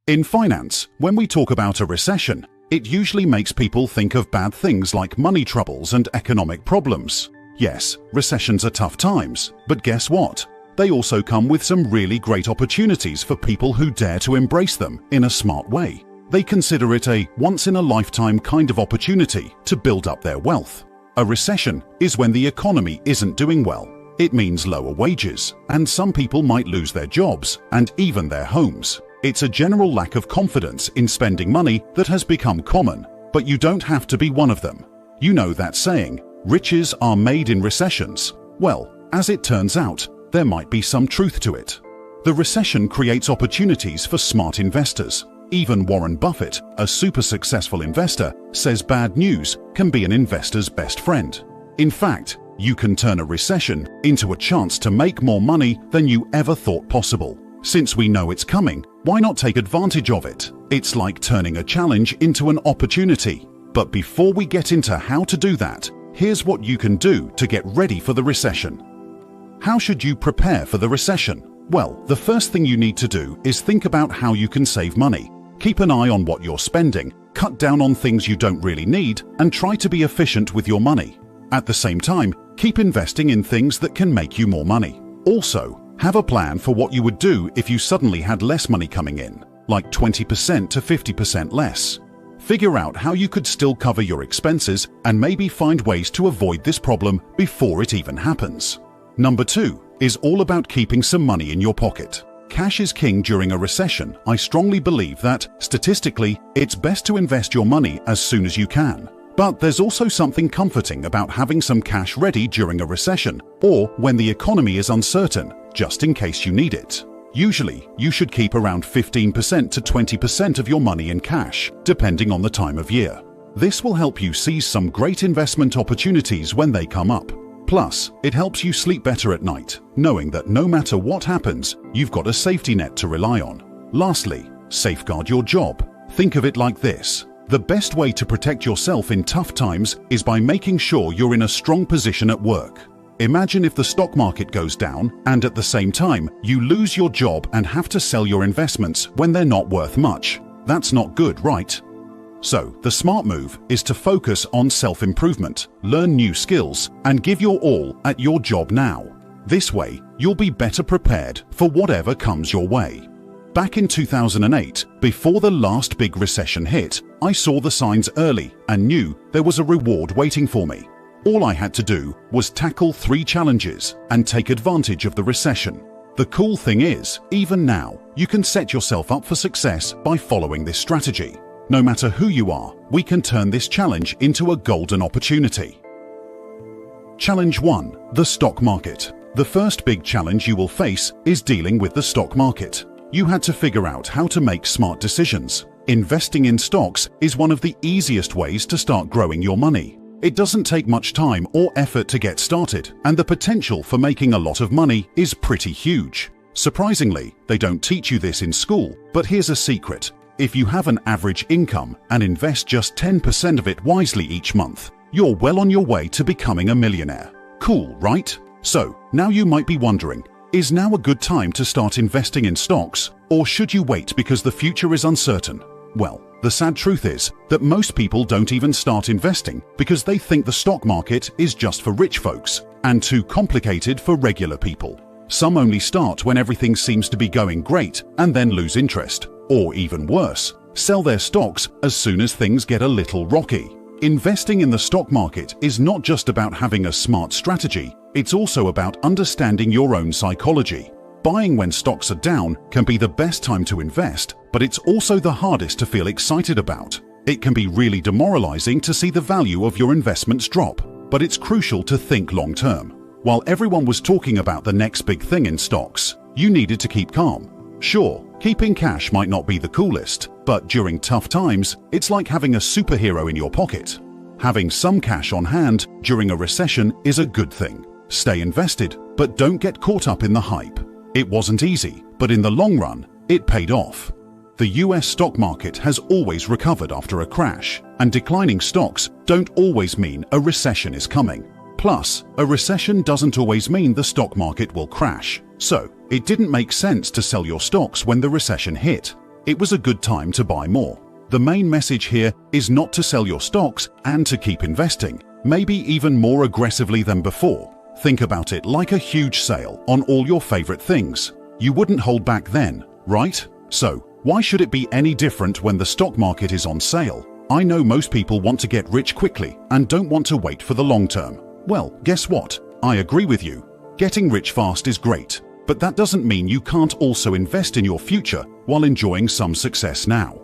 In finance, when we talk about a recession, it usually makes people think of bad things like money troubles and economic problems. Yes, recessions are tough times, but guess what? They also come with some really great opportunities for people who dare to embrace them in a smart way. They consider it a once-in-a-lifetime kind of opportunity to build up their wealth. A recession is when the economy isn't doing well. It means lower wages, and some people might lose their jobs and even their homes. It's a general lack of confidence in spending money that has become common, but you don't have to be one of them. You know that saying, riches are made in recessions. Well, as it turns out, there might be some truth to it. The recession creates opportunities for smart investors. Even Warren Buffett, a super successful investor, says bad news can be an investor's best friend. In fact, you can turn a recession into a chance to make more money than you ever thought possible. Since we know it's coming, why not take advantage of it? It's like turning a challenge into an opportunity. But before we get into how to do that, here's what you can do to get ready for the recession. How should you prepare for the recession? Well, the first thing you need to do is think about how you can save money. Keep an eye on what you're spending, cut down on things you don't really need, and try to be efficient with your money. At the same time, keep investing in things that can make you more money. Also, have a plan for what you would do if you suddenly had less money coming in, like 20% to 50% less. Figure out how you could still cover your expenses and maybe find ways to avoid this problem before it even happens. Number 2 is all about keeping some money in your pocket. Cash is king during a recession. I strongly believe that, statistically, it's best to invest your money as soon as you can. But there's also something comforting about having some cash ready during a recession or when the economy is uncertain, just in case you need it. Usually, you should keep around 15% to 20% of your money in cash, depending on the time of year. This will help you seize some great investment opportunities when they come up. Plus, it helps you sleep better at night, knowing that no matter what happens, you've got a safety net to rely on. Lastly, safeguard your job. Think of it like this. The best way to protect yourself in tough times is by making sure you're in a strong position at work. Imagine if the stock market goes down and at the same time you lose your job and have to sell your investments when they're not worth much. That's not good, right? So, the smart move is to focus on self-improvement, learn new skills, and give your all at your job now. This way, you'll be better prepared for whatever comes your way. Back in 2008, before the last big recession hit, I saw the signs early and knew there was a reward waiting for me. All I had to do was tackle 3 challenges and take advantage of the recession. The cool thing is, even now, you can set yourself up for success by following this strategy. No matter who you are, we can turn this challenge into a golden opportunity. Challenge 1: the stock market. The first big challenge you will face is dealing with the stock market. You had to figure out how to make smart decisions. Investing in stocks is one of the easiest ways to start growing your money. It doesn't take much time or effort to get started, and the potential for making a lot of money is pretty huge. Surprisingly, they don't teach you this in school, but here's a secret. If you have an average income and invest just 10% of it wisely each month, you're well on your way to becoming a millionaire. Cool, right? So, now you might be wondering, is now a good time to start investing in stocks, or should you wait because the future is uncertain? Well, the sad truth is that most people don't even start investing because they think the stock market is just for rich folks and too complicated for regular people. Some only start when everything seems to be going great and then lose interest. Or even worse, sell their stocks as soon as things get a little rocky. Investing in the stock market is not just about having a smart strategy, it's also about understanding your own psychology. Buying when stocks are down can be the best time to invest, but it's also the hardest to feel excited about. It can be really demoralizing to see the value of your investments drop, but it's crucial to think long term. While everyone was talking about the next big thing in stocks, you needed to keep calm. Sure, keeping cash might not be the coolest, but during tough times, it's like having a superhero in your pocket. Having some cash on hand during a recession is a good thing. Stay invested, but don't get caught up in the hype. It wasn't easy, but in the long run, it paid off. The US stock market has always recovered after a crash, and declining stocks don't always mean a recession is coming. Plus, a recession doesn't always mean the stock market will crash. So, it didn't make sense to sell your stocks when the recession hit. it was a good time to buy more. The main message here is not to sell your stocks and to keep investing, maybe even more aggressively than before. Think about it like a huge sale on all your favorite things. You wouldn't hold back then, right? So, why should it be any different when the stock market is on sale? I know most people want to get rich quickly and don't want to wait for the long term. Well, guess what? I agree with you. Getting rich fast is great, but that doesn't mean you can't also invest in your future while enjoying some success now.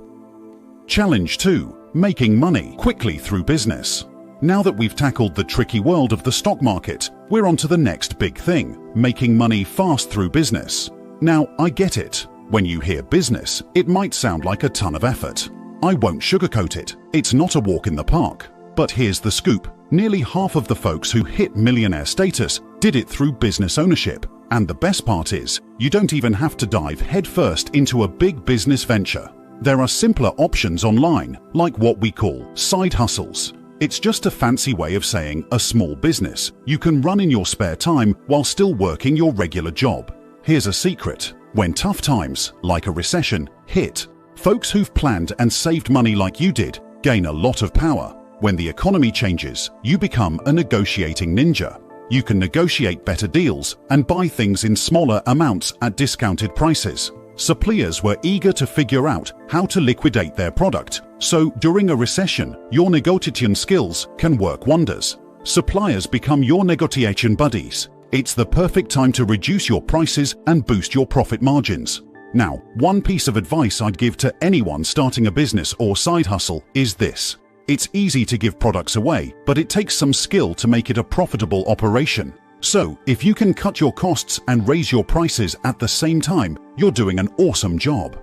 Challenge 2. Making money quickly through business. Now that we've tackled the tricky world of the stock market, we're on to the next big thing, making money fast through business. Now, I get it. When you hear business, it might sound like a ton of effort. I won't sugarcoat it. It's not a walk in the park. But here's the scoop. Nearly half of the folks who hit millionaire status did it through business ownership. And the best part is, you don't even have to dive headfirst into a big business venture. There are simpler options online, like what we call side hustles. It's just a fancy way of saying a small business you can run in your spare time while still working your regular job. Here's a secret. When tough times, like a recession, hit, folks who've planned and saved money like you did gain a lot of power. When the economy changes, you become a negotiating ninja. You can negotiate better deals and buy things in smaller amounts at discounted prices. Suppliers were eager to figure out how to liquidate their product, so during a recession, your negotiation skills can work wonders. Suppliers become your negotiation buddies. It's the perfect time to reduce your prices and boost your profit margins. Now, one piece of advice I'd give to anyone starting a business or side hustle is this. It's easy to give products away, but it takes some skill to make it a profitable operation. So, if you can cut your costs and raise your prices at the same time, you're doing an awesome job.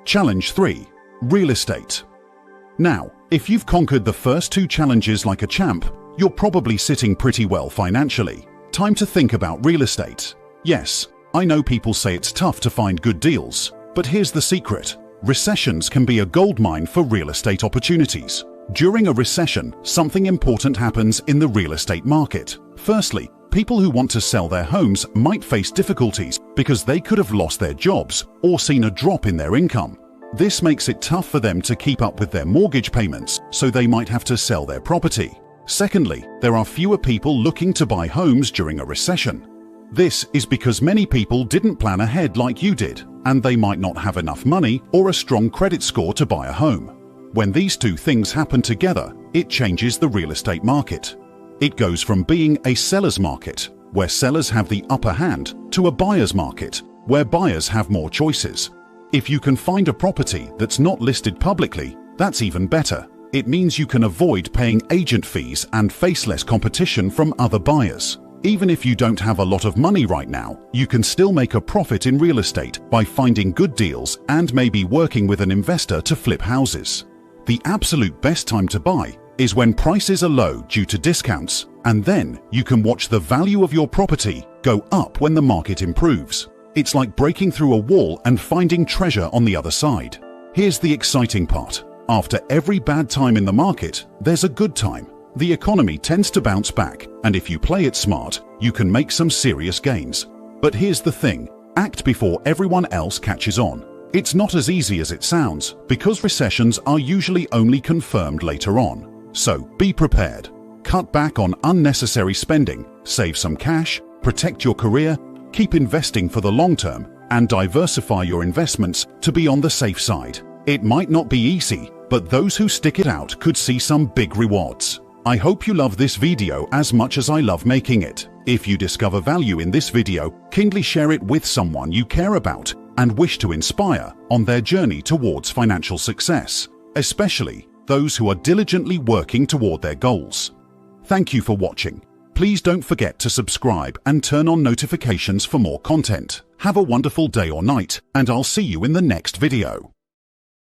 Challenge 3. Real estate. Now, if you've conquered the first 2 challenges like a champ, you're probably sitting pretty well financially. Time to think about real estate. Yes, I know people say it's tough to find good deals, but here's the secret. Recessions can be a goldmine for real estate opportunities. During a recession, something important happens in the real estate market. Firstly, people who want to sell their homes might face difficulties because they could have lost their jobs or seen a drop in their income. This makes it tough for them to keep up with their mortgage payments, so they might have to sell their property. Secondly, there are fewer people looking to buy homes during a recession. This is because many people didn't plan ahead like you did, and they might not have enough money or a strong credit score to buy a home. When these 2 things happen together, it changes the real estate market. It goes from being a seller's market, where sellers have the upper hand, to a buyer's market, where buyers have more choices. If you can find a property that's not listed publicly, that's even better. It means you can avoid paying agent fees and face less competition from other buyers. Even if you don't have a lot of money right now, you can still make a profit in real estate by finding good deals and maybe working with an investor to flip houses. The absolute best time to buy is when prices are low due to discounts, and then you can watch the value of your property go up when the market improves. It's like breaking through a wall and finding treasure on the other side. Here's the exciting part. After every bad time in the market, there's a good time. The economy tends to bounce back, and if you play it smart, you can make some serious gains. But here's the thing, act before everyone else catches on. It's not as easy as it sounds, because recessions are usually only confirmed later on. So be prepared. Cut back on unnecessary spending, save some cash, protect your career, keep investing for the long term, and diversify your investments to be on the safe side. It might not be easy, but those who stick it out could see some big rewards. I hope you love this video as much as I love making it. If you discover value in this video, kindly share it with someone you care about and wish to inspire on their journey towards financial success, especially those who are diligently working toward their goals. Thank you for watching. Please don't forget to subscribe and turn on notifications for more content. Have a wonderful day or night, and I'll see you in the next video.